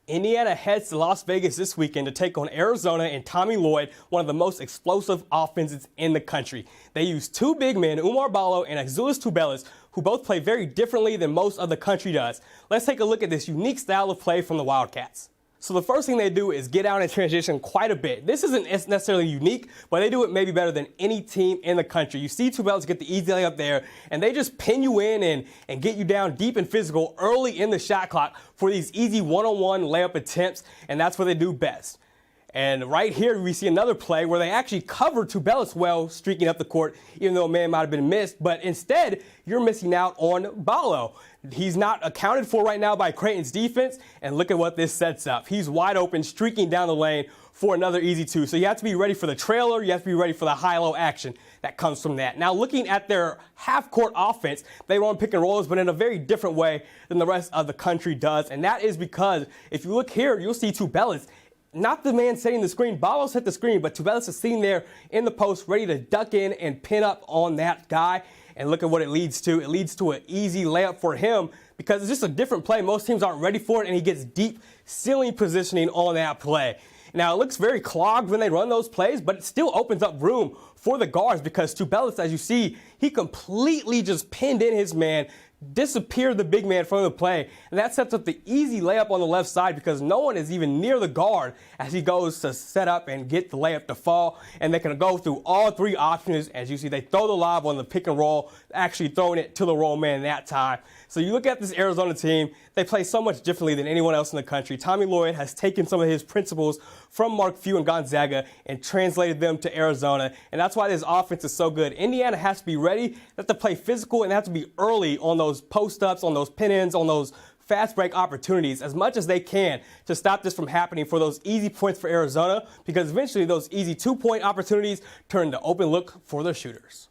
Indiana heads to Las Vegas this weekend to take on Arizona and Tommy Lloyd, one of the most explosive offenses in the country. They use two big men, Oumar Ballo and Azuolas Tubelis, who both play very differently than most of the country does. Let's take a look at this unique style of play from the Wildcats. So the first thing they do is get out and transition quite a bit. This isn't necessarily unique, but they do it maybe better than any team in the country. You see Tubelis get the easy layup there, and they just pin you in and get you down deep and physical early in the shot clock for these easy one-on-one layup attempts, and that's what they do best. And right here, we see another play where they actually cover Tubelis well, streaking up the court, even though a man might have been missed. But instead, you're missing out on Ballo. He's not accounted for right now by Creighton's defense. And look at what this sets up. He's wide open, streaking down the lane for another easy two. So you have to be ready for the trailer. You have to be ready for the high-low action that comes from that. Now, looking at their half-court offense, they run pick and rolls, but in a very different way than the rest of the country does. And that is because if you look here, you'll see Tubelis, not the man setting the screen. Ballo set the screen, but Tubelis is sitting there in the post, ready to duck in and pin up on that guy. And look at what it leads to. It leads to an easy layup for him because it's just a different play. Most teams aren't ready for it, and he gets deep ceiling positioning on that play. Now, it looks very clogged when they run those plays, but it still opens up room for the guards because Tubelis, as you see, he completely just pinned in his man, disappeared the big man from the play, and that sets up the easy layup on the left side because no one is even near the guard as he goes to set up and get the layup to fall, and they can go through all three options. As you see, they throw the lob on the pick and roll, actually throwing it to the roll man that time. So you look at this Arizona team, they play so much differently than anyone else in the country. Tommy Lloyd has taken some of his principles from Mark Few and Gonzaga and translated them to Arizona, and that's why this offense is so good. Indiana has to be ready, they have to play physical, and they have to be early on those post-ups, on those pin-ins, on those fast break opportunities as much as they can to stop this from happening for those easy points for Arizona, because eventually those easy two-point opportunities turn to open look for their shooters.